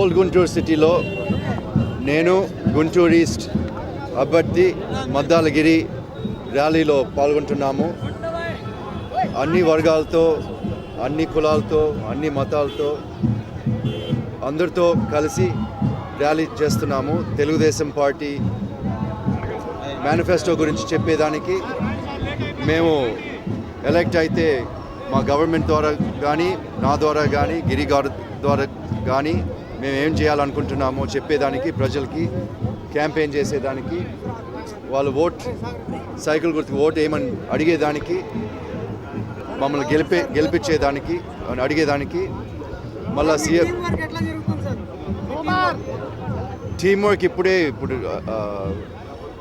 Old Guntur సిటీలో నేను Guntur east అభ్యర్థి మద్దాలగిరి ర్యాలీలో పాల్గొంటున్నాము. అన్ని వర్గాలతో, అన్ని కులాలతో, అన్ని మతాలతో అందరితో కలిసి ర్యాలీ చేస్తున్నాము. తెలుగుదేశం పార్టీ మేనిఫెస్టో గురించి చెప్పేదానికి, మేము ఎలక్ట్ అయితే మా గవర్నమెంట్ ద్వారా కానీ, నా ద్వారా కానీ, గిరి గారి ద్వారా కానీ మేము ఏం చేయాలనుకుంటున్నామో చెప్పేదానికి, ప్రజలకి క్యాంపెయిన్ చేసేదానికి, వాళ్ళు సైకిల్ గుర్తుకు ఓటు ఏమని అడిగేదానికి, మమ్మల్ని గెలిపించేదానికి అడిగేదానికి, మళ్ళీ సీఎం టీమ్ వర్క్ ఇప్పుడు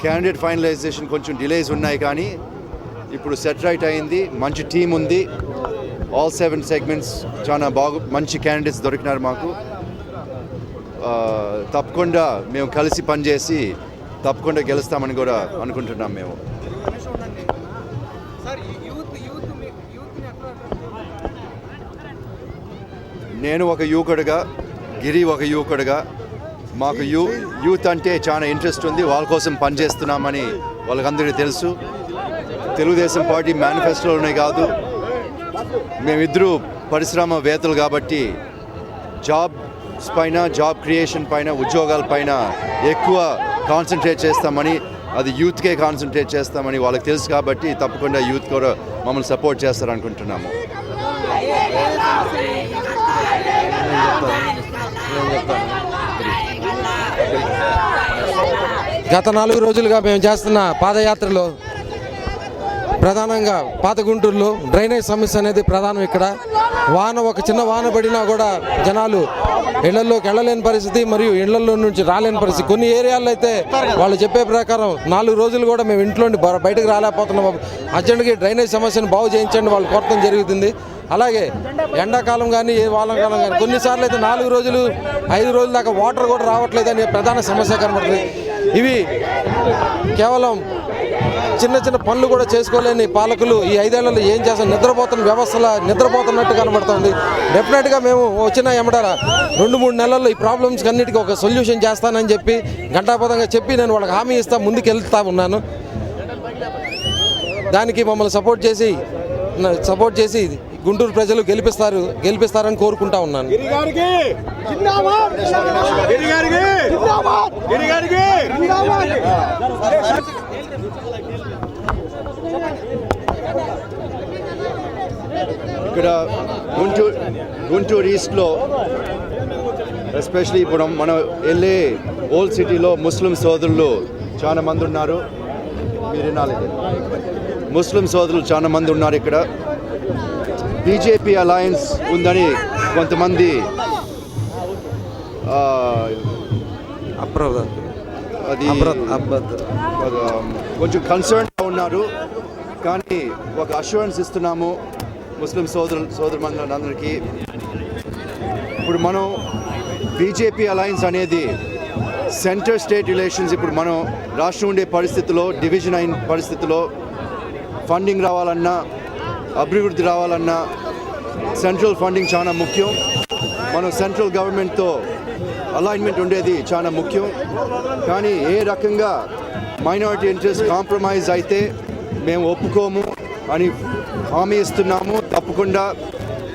క్యాండిడేట్ ఫైనలైజేషన్ కొంచెం డిలేస్ ఉన్నాయి, కానీ ఇప్పుడు సెట్ రైట్ అయింది. మంచి టీం ఉంది. ఆల్ 7 సెగ్మెంట్స్ చాలా మంచి క్యాండిడేట్స్ దొరికినారు మాకు. తప్పకుండా మేము కలిసి పనిచేసి తప్పకుండా గెలుస్తామని కూడా అనుకుంటున్నాం. మేము నేను ఒక యువకుడిగా, గిరి ఒక యువకుడిగా, మాకు యూత్ అంటే చాలా ఇంట్రెస్ట్ ఉంది. వాళ్ళ కోసం పనిచేస్తున్నామని వాళ్ళకందరికీ తెలుసు. తెలుగుదేశం పార్టీ మేనిఫెస్టోలోనే కాదు, మేమిద్దరూ పరిశ్రమవేత్తలు కాబట్టి జాబ్స్ పైన, జాబ్ క్రియేషన్ పైన, ఉద్యోగాల పైన ఎక్కువ కాన్సన్ట్రేట్ చేస్తామని, అది యూత్కే కాన్సన్ట్రేట్ చేస్తామని వాళ్ళకి తెలుసు. కాబట్టి తప్పకుండా యూత్ కూడా మమ్మల్ని సపోర్ట్ చేస్తారనుకుంటున్నాము. గత 4 రోజులుగా మేము చేస్తున్న పాదయాత్రలో ప్రధానంగా పాత గుంటూరులో డ్రైనేజ్ సమస్య అనేది ప్రధానం. ఇక్కడ ఒక చిన్న వాన పడినా కూడా జనాలు ఇళ్లలోకి వెళ్ళలేని పరిస్థితి, మరియు ఇళ్లలో నుంచి రాలేని పరిస్థితి. కొన్ని ఏరియాల్లో అయితే వాళ్ళు చెప్పే ప్రకారం 4 రోజులు కూడా మేము ఇంట్లో బయటకు రాలేకపోతున్నాం. అర్జెంట్గా డ్రైనేజ్ సమస్యను బాగు చేయించండి వాళ్ళు కోరటం జరుగుతుంది. అలాగే ఎండాకాలం కానీ, ఏ వానాకాలం కానీ కొన్నిసార్లు అయితే 4 రోజులు 5 రోజుల దాకా వాటర్ కూడా రావట్లేదని ప్రధాన సమస్య కనబడుతుంది. ఇవి కేవలం చిన్న చిన్న పనులు కూడా చేసుకోలేని పాలకులు ఈ 5 ఏళ్లలో ఏం చేస్తారు? నిద్రపోతున్నట్టు కనబడుతుంది. డెఫినెట్గా మేము వచ్చిన ఎమ్మడ 2-3 నెలల్లో ఈ ప్రాబ్లమ్స్ అన్నిటికీ ఒక సొల్యూషన్ చేస్తానని చెప్పి ఘంటాపథంగా చెప్పి నేను వాళ్ళకి హామీ ఇస్తా ముందుకు వెళ్తా ఉన్నాను. దానికి మమ్మల్ని సపోర్ట్ చేసి గుంటూరు ప్రజలు గెలిపిస్తారని కోరుకుంటా ఉన్నాను. ఇక్కడ గుంటూరు ఈస్ట్లో ఎస్పెషలీ ఇప్పుడు మనం వెళ్ళే ఓల్డ్ సిటీలో ముస్లిం సోదరులు చాలా మంది ఉన్నారు. మీరు ముస్లిం సోదరులు చాలా మంది ఉన్నారు. ఇక్కడ బీజేపీ అలయన్స్ ఉందని కొంతమంది అది కొంచెం కన్సర్న్గా ఉన్నారు. కానీ ఒక అష్యూరెన్స్ ఇస్తున్నాము ముస్లిం సోదరులందరికీ. ఇప్పుడు మనం బీజేపీ అలయన్స్ అనేది సెంటర్ స్టేట్ రిలేషన్స్, ఇప్పుడు మనం రాష్ట్రం ఉండే పరిస్థితిలో, డివిజన్ అయిన పరిస్థితిలో ఫండింగ్ రావాలన్నా, అభివృద్ధి రావాలన్నా సెంట్రల్ ఫండింగ్ చాలా ముఖ్యం. మనం సెంట్రల్ గవర్నమెంట్తో అలైన్మెంట్ ఉండేది చాలా ముఖ్యం. కానీ ఏ రకంగా మైనారిటీ ఇంట్రెస్ట్ కాంప్రమైజ్ అయితే మేము ఒప్పుకోము అని హామీ ఇస్తున్నాము. తప్పకుండా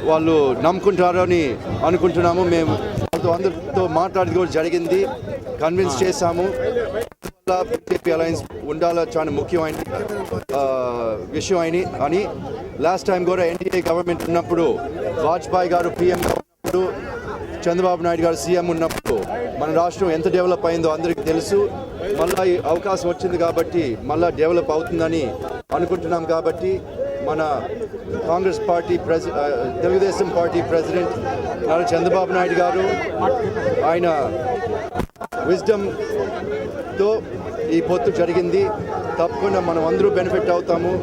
వాళ్ళు నమ్ముకుంటారని అనుకుంటున్నాము. మేము అందరితో మాట్లాడి కూడా జరిగింది, కన్విన్స్ చేశాము. బీజేపీ అలయన్స్ ఉండాలా చాలా ముఖ్యమైన విషయం అని. లాస్ట్ టైం కూడా ఎన్డీఏ గవర్నమెంట్ ఉన్నప్పుడు, వాజ్పేయి గారు పీఎంగా ఉన్నప్పుడు, చంద్రబాబు నాయుడు గారు సీఎం ఉన్నప్పుడు మన రాష్ట్రం ఎంత డెవలప్ అయిందో అందరికీ తెలుసు. మళ్ళీ ఈ అవకాశం వచ్చింది కాబట్టి మళ్ళీ డెవలప్ అవుతుందని అనుకుంటున్నాం. కాబట్టి మన Congress party Telugu Desam party president Nara Chandrababu Naidu గారు ఆయన విజ్డమ్తో ఈ పొత్తు జరిగింది. తప్పకుండా మనం అందరూ బెనిఫిట్ అవుతాము.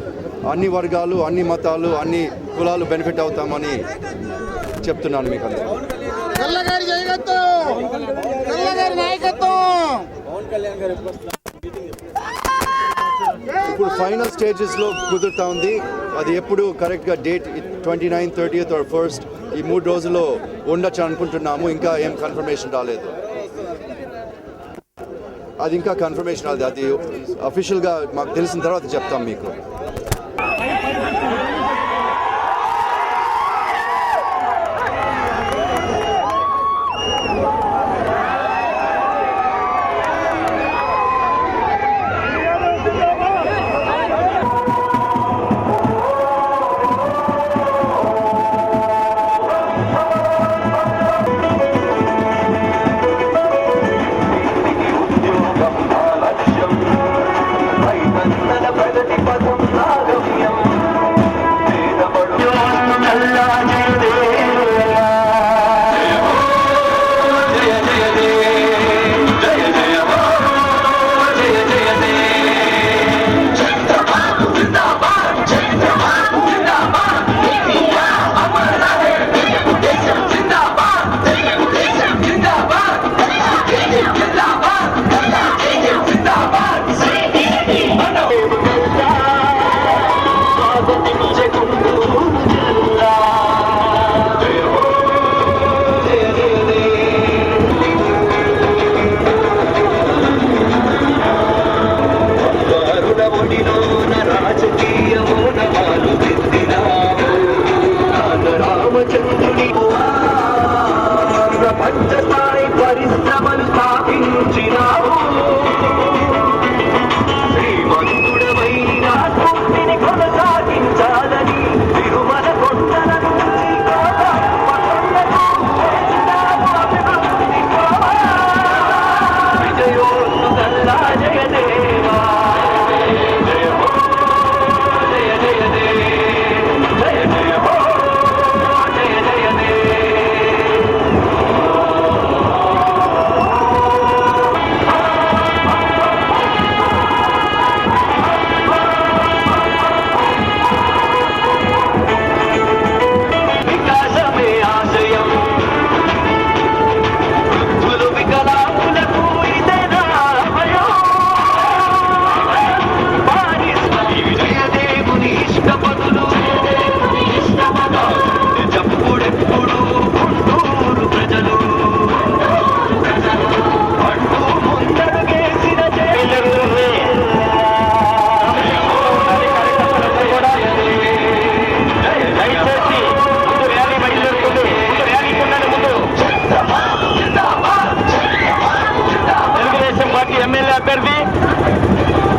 అన్ని వర్గాలు, అన్ని మతాలు, అన్ని కులాలు బెనిఫిట్ అవుతామని చెప్తున్నాను మీకు అందరూ. ఇప్పుడు ఫైనల్ స్టేజెస్లో కుదురుతా ఉంది. అది ఎప్పుడు కరెక్ట్గా date 29th, 30th or 1st ఈ 3 రోజుల్లో ఉండొచ్చు అనుకుంటున్నాము. ఇంకా ఏం కన్ఫర్మేషన్ రాలేదు. అది ఇంకా కన్ఫర్మేషన్ రాలేదు. అది అఫీషియల్గా మాకు తెలిసిన తర్వాత చెప్తాం మీకు.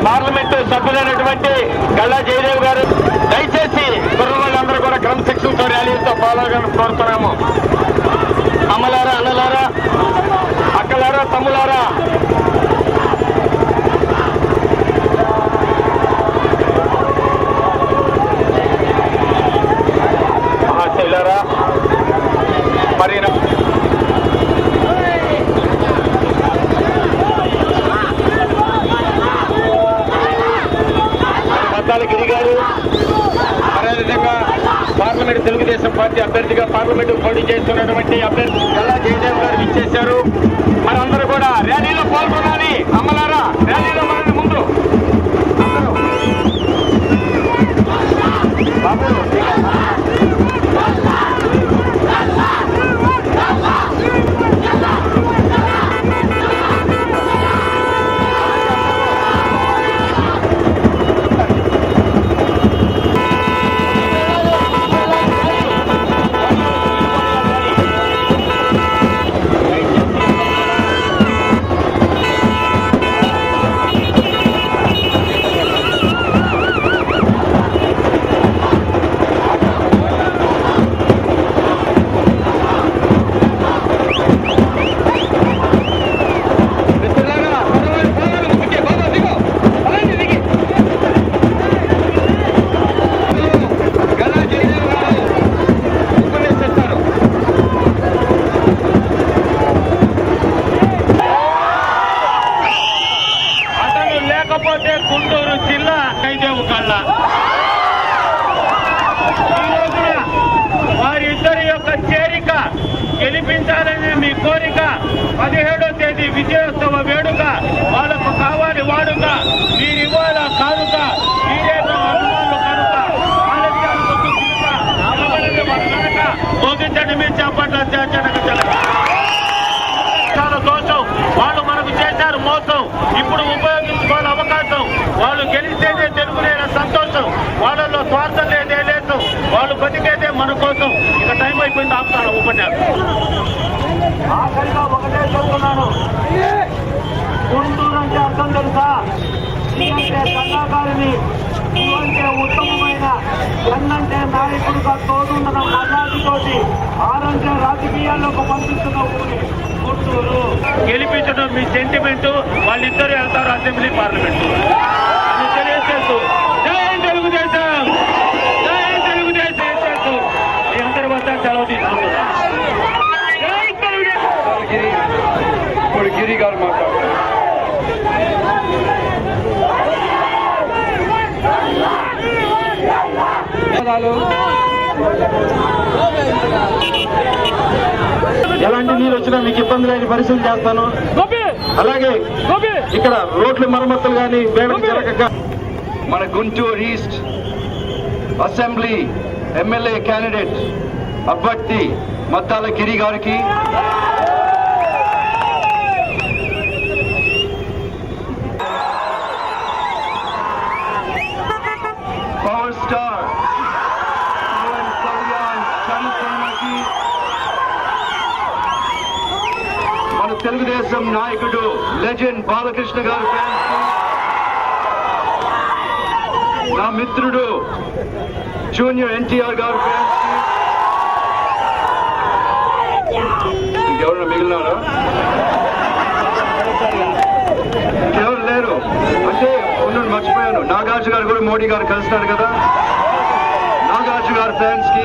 పార్లమెంటు సభ్యులైనటువంటి గల్లా జయదేవ్ గారు దయచేసి కుర్రవాళ్ళందరూ కూడా క్రమశిక్షణతో ర్యాలీతో పాల్గొనాలని కోరుతున్నాము. అమ్మలారా, అన్నలారా, అక్కలారా, తమ్ములారా, మహాశైలారా, మరి గిరి గారు, అదేవిధంగా పార్లమెంట్ తెలుగుదేశం పార్టీ అభ్యర్థిగా పార్లమెంట్ పోటీ చేస్తున్నటువంటి అభ్యర్థి గల్లా జయదేవ్ గారు ఇచ్చేశారు. మనందరూ కూడా ర్యాలీలో పాల్గొనాలి. అమ్మలారా, ర్యాలీలో మనల్ని ముందు లేకపోతే గుంటూరు జిల్లా జయదేవ్ కల్లా. ఈ రోజున వారిద్దరి యొక్క చేరిక గెలిపించాలని మీ కోరిక. 17వ తేదీ విజయోత్సవ వేడుక వాళ్ళకు కావాలి వాడుక. మీరు ఇవ్వాల కానుక, మీరే అభిమానులు కనుక ఆలస్యాలు గుర్తించండి, మీ చేపట్ల చాలా దోషం. వాళ్ళు మనకు చేశారు మోసం, ఇప్పుడు ఉపయోగించుకోవాలి అవకాశం. వాళ్ళు గెలిస్తేనే తెలుగునేన సంతోషం, వాళ్ళలో స్వార్థం లేదే లేదు, వాళ్ళు బతికేదే మన కోసం. ఇక టైం అయిపోయింది, ఆపుతాను ఉపన్యాసం. ఆఖరిగా ఒకటే చెప్తున్నాను, గుంటూరు అంటే అర్థం తెలుసా? అంటే కళాకారిని, అంటే ఉత్తమమైన, ఎన్నంటే నాయకుడుగా తోడుండడం మర్యాదతోటి ఆరంటే రాజకీయాల్లోకి పంపిస్తున్న ఊరి గుంటూరు. గెలిపించడం మీ సెంటిమెంట్, వాళ్ళిద్దరు వెళ్తారు అసెంబ్లీ పార్లమెంట్ అని తెలియజేస్తూ జై తెలుగుదేశం, జై తెలుగుదేశం చేస్తూ మీ అందరి వద్ద సెలవు తీసుకుంటున్నాం. జై తెలుగుదేశం. ఇప్పుడు గిరి గారు మాట్లాడుతున్నారు. ఎలాంటి నీరు వచ్చినా మీకు ఇబ్బంది లేని పరిస్థితులు చేస్తాను. అలాగే ఇక్కడ రోడ్ల మరమ్మతులు కానీ వేడికి జరగక మన Guntur east assembly MLA candidate అభ్యర్థి మద్దాల గిరి గారికి పవర్ స్టార్ కళ్యాణ్ చంద్రకి, మన తెలుగుదేశం నాయకుడు లెజెండ్ బాలకృష్ణ గారు ఫ్యాన్స్ కి, నా మిత్రుడు జూనియర్ ఎన్టీఆర్ గారు ఫ్యాన్స్ కి, ఇంకెవరైనా మిగిలినారా? ఇంకెవరు లేరు అంటే ఉన్నది మర్చిపోయాను. నాగార్జున గారు కూడా మోడీ గారు కలుస్తున్నారు కదా, నాగార్జున గారు ఫ్యాన్స్ కి